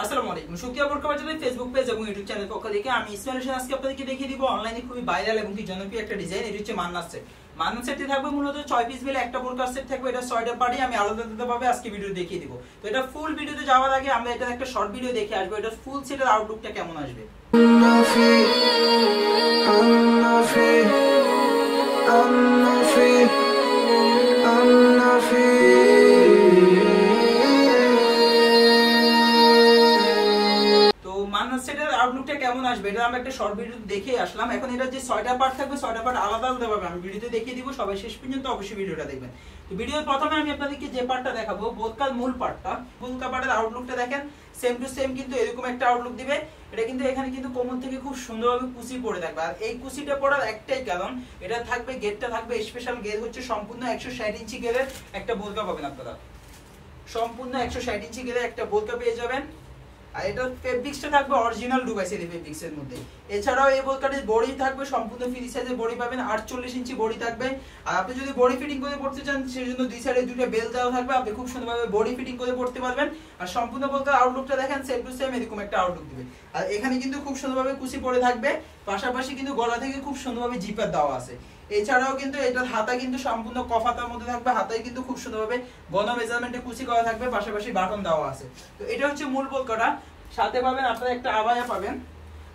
আসসালামু আলাইকুম। সুকিয়া বোরকা বাজারের ফেসবুক পেজ এবং ইউটিউব চ্যানেল পক্ষ থেকে আমি ইসমাইল হোসেন আজকে আপনাদেরকে দেখিয়ে দিব অনলাইনে খুবই ভাইরাল এবং কি জনপ্রিয় একটা ডিজাইন। এটা হচ্ছে মান্নাস সেট। মান্নাস সেটটি থাকবে মূলত 6 পিস মিলে একটা বোরকা সেট থাকবে। এটা 6টা পার্টি আমি আলাদাভাবে আজকে ভিডিও দেখিয়ে দিব। তো এটা ফুল ভিডিওতে যাওয়ার আগে আমরা এটা একটা শর্ট ভিডিও দেখে আসবো এটা ফুল সেটের আউটলুকটা কেমন আসবে। মান্নাস সেটের আউটলুকটা কেমন আসবে এটা আমরা একটা শর্ট ভিডিও দেখে আসলাম। এখন এটা যে 6টা পার্ট থাকবে 6টা পার্ট আলাদাভাবে আমি ভিডিওতে দেখিয়ে দিব। সবাই শেষ পর্যন্ত অবশ্যই ভিডিওটা দেখবেন। তো ভিডিওর প্রথমে আমি আপনাদেরকে যে পার্টটা দেখাবো বোরকার মূল পার্টটা, বোরকা পার্টের আউটলুকটা দেখেন সেম টু সেম কিন্তু এরকম একটা আউটলুক দিবে। এটা কিন্তু এখানে কিন্তু কোমর থেকে খুব সুন্দরভাবে কুচি পড়ে থাকবে। আর এই কুচিটা পড়ার একটাই কারণ, এটা থাকবে গেটটা থাকবে স্পেশাল গেট, হচ্ছে সম্পূর্ণ 160 ইঞ্চি গেরের একটা বোরকা পাবেন আপনারা। সম্পূর্ণ 160 ইঞ্চি গেরের একটা বোরকা পেয়ে যাবেন। আর এটা ফেব্রিক্সটা থাকবে অরিজিনাল দুবাই সেরি ফেব্রিক্সের মধ্যে। এছাড়াও এই বোরকাটির বডি থাকবে সম্পূর্ণ ফ্রি সাইজের বডি পাবেন, 48 ইঞ্চি বডি থাকবে। আর আপনি যদি বডি ফিটিং করে পড়তে চান সেজন্য দুই সাইডে দুটো বেল দেওয়া থাকবে, আপনি খুব সুন্দরভাবে বডি ফিটিং করে পড়তে পারবেন। আর সম্পূর্ণ বোরকার আউটলুকটা দেখেন সেম টু সেম এরকম একটা আউটলুক দিবে। আর এখানে কিন্তু খুব সুন্দরভাবে কুচি পড়ে থাকবে, পাশাপাশি কিন্তু গলা থেকে খুব সুন্দরভাবে জিপার দেওয়া আছে। এছাড়াও কিন্তু এটার হাতা কিন্তু সম্পূর্ণ কফাতার মধ্যে থাকবে, হাতায় কিন্তু খুব সুন্দরভাবে গণ মেজারমেন্টে কুচি করা থাকবে, পাশাপাশি বাটন দেওয়া আছে। তো এটা হচ্ছে মূল বোরকাটা। সাথে পাবেন আপনারা একটা আবায়া পাবেন।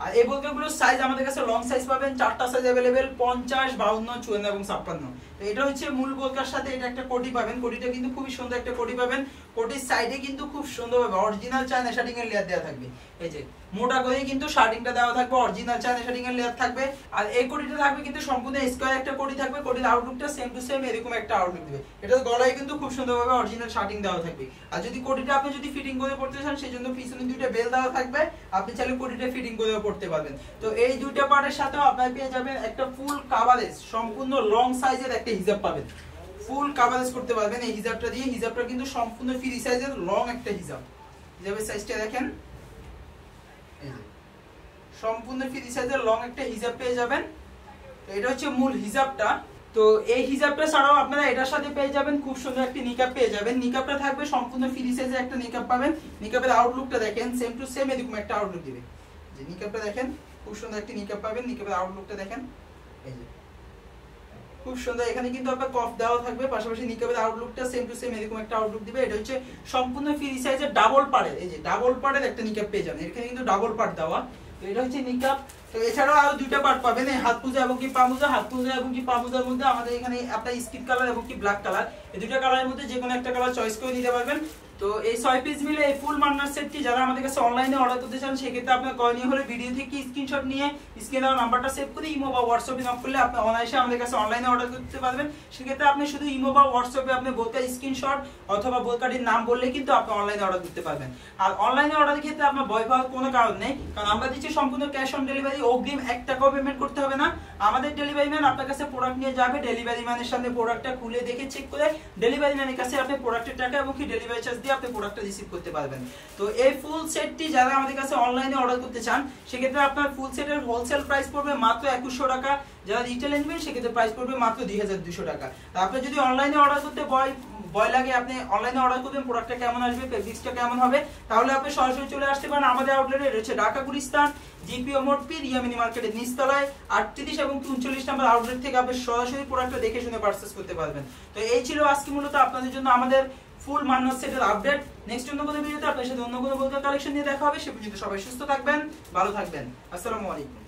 আর এই বোরকাগুলোর সাইজ আমাদের কাছে লং সাইজ পাবেন 4টা সাইজ अवेलेबल 50, 52, 54 এবং 56। তো এটা হচ্ছে মূল বোরকার সাথে এটা একটা কোটি পাবেন। কোটিটা কিন্তু খুবই সুন্দর একটা কোটি পাবেন। কোটির সাইডে কিন্তু খুব সুন্দরভাবে অরিজিনাল চায়না শার্টিং এর লেয়ার দেওয়া থাকবে। এই যে মোটা করে কিন্তু শার্টিংটা দেওয়া থাকবে, অরিজিনাল চায়না শার্টিং এর লেয়ার থাকবে। আর এই কোটিটা থাকবে কিন্তু সম্পূর্ণ স্কয়ার একটা কোটি থাকবে। কোটির আউটলুকটা সেম টু সেম এরকম একটা আউটলুক দিবে। এটা গলায় কিন্তু খুব সুন্দরভাবে অরিজিনাল শার্টিং দেওয়া থাকবে। আর যদি কোটিটা আপনি যদি ফিটিং করে পড়তে চান সেজন্য পিছনে দুইটা বেল দেওয়া থাকবে, আপনি চাইলে কোটিটা ফিটিং করেও পড়তে পারবেন। তো এই দুইটা পার্টের সাথেও আপনারা পেয়ে যাবেন একটা ফুল কাভারেজ সম্পূর্ণ লং সাইজের একটা হিজাব পাবেন। ফুল কাভারেজ করতে পারবেন এই হিজাবটা দিয়ে। হিজাবটা কিন্তু সম্পূর্ণ ফ্রি সাইজের লং একটা হিজাব। হিজাবের সাইজটা দেখেন, এই যে সম্পূর্ণ ফ্রি সাইজের লং একটা হিজাব পেয়ে যাবেন। তো এটা হচ্ছে মূল হিজাবটা। তো এই হিজাবটা ছাড়াও আপনারা এটার সাথে পেয়ে যাবেন খুব সুন্দর একটা নিকাব পেয়ে যাবেন। নিকাবটা থাকবে সম্পূর্ণ ফ্রি সাইজের একটা নিকাব পাবেন। নিকাবের আউটলুকটা দেখেন সেম টু সেম এরকম একটা আউটলুক দিবে। যে নিকাবটা দেখেন খুব সুন্দর একটা নিকাব পাবেন। নিকাবের আউটলুকটা দেখেন, এই যে খুব সুন্দর। এখানে কিন্তু আপনার কফ দেওয়া থাকবে, পাশাপাশি নিকাবের আউটলুকটা সেম টু সেম এরকম একটা আউটলুক দিবে। এটা হচ্ছে সম্পূর্ণ ফ্রি সাইজের ডাবল পাড়ের, এই যে ডাবল পাড়ের একটা নিকাব পেয়ে যাবেন। এখানে কিন্তু ডাবল পার্ট দেওয়া। তো এটা হচ্ছে নিকাব। তো এছাড়াও আরো দুইটা পার্ট পাবেন, এই হাত মোজা এবং কি পা মোজা। হাত মোজা এবং কি পা মোজার মধ্যে আমাদের এখানে আপনার স্কিন কালার এবং কি ব্ল্যাক কালার, এই দুইটা কালারের মধ্যে যে কোনো একটা কালার চয়েস করে নিতে পারবেন। তো এই 6 পিস মিলে এই ফুল মান্নাস সেটটি যারা আমাদের কাছে অনলাইনে অর্ডার করতে চান সেক্ষেত্রে আপনার করণীয় হলো ভিডিও থেকে স্ক্রিনশট নিয়ে স্ক্রিনে দেওয়া নাম্বারটা সেভ করে ইমো বা হোয়াটসঅ্যাপে নক করলে আপনি অনলাইনে আমাদের কাছে অনলাইনে অর্ডার করতে পারবেন। সেক্ষেত্রে আপনি শুধু ইমো বা হোয়াটসঅ্যাপে আপনি বোরকার স্ক্রিনশট অথবা বোরকাটির নাম বললে কিন্তু আপনি অনলাইনে অর্ডার করতে পারবেন। আর অনলাইনে অর্ডারের ক্ষেত্রে আপনার ভয় পাওয়ার কোনো কারণ নেই, কারণ আমরা দিচ্ছি সম্পূর্ণ ক্যাশ অন ডেলিভারি। অগ্রিম 1 টাকাও পেমেন্ট করতে হবে না। আমাদের ডেলিভারি ম্যান আপনার কাছে প্রোডাক্ট নিয়ে যাবে, ডেলিভারি ম্যানের সামনে প্রোডাক্টটা খুলে দেখে চেক করে ডেলিভারি ম্যানের কাছে আপনি প্রোডাক্টের টাকা এবং কি ডেলিভারি চার্জ দিয়ে আপনি প্রোডাক্টটা রিসিভ করতে পারবেন। তো এই ফুল সেটটি যারা আমাদের কাছে অনলাইনে অর্ডার করতে চান সেক্ষেত্রে আপনার ফুল সেটের হোলসেল প্রাইস পড়বে মাত্র 2100 টাকা। যারা রিটেলে নেবেন সেক্ষেত্রে প্রাইস পড়বে মাত্র 2200 টাকা। আপনি যদি অনলাইনে অর্ডার করতে ভয় লাগে, আপনি অনলাইনে অর্ডার করবেন প্রোডাক্টটা কেমন আসবে, ফেব্রিক্সটা কেমন হবে, তাহলে আপনি সরাসরি চলে আসতে পারেন আমাদের আউটলেটে। রয়েছে ঢাকা গুলিস্তান জিপিও মোড় পি রিয়ামিনি মার্কেটের নিচতলায় 38 এবং 39 নম্বর আউটলেট থেকে আপনি সরাসরি প্রোডাক্টটা দেখে শুনে পারচেজ করতে পারবেন। তো এই ছিল আজকে মূলত আপনাদের জন্য আমাদের ফুল মান্নাস সেটের আপডেট। নেক্সট অন্য কোনো ভিডিওতে আপনার সাথে অন্য কোনো বোরকা কালেকশন নিয়ে দেখা হবে। সে পর্যন্ত সবাই সুস্থ থাকবেন, ভালো থাকবেন। আসসালামু আলাইকুম।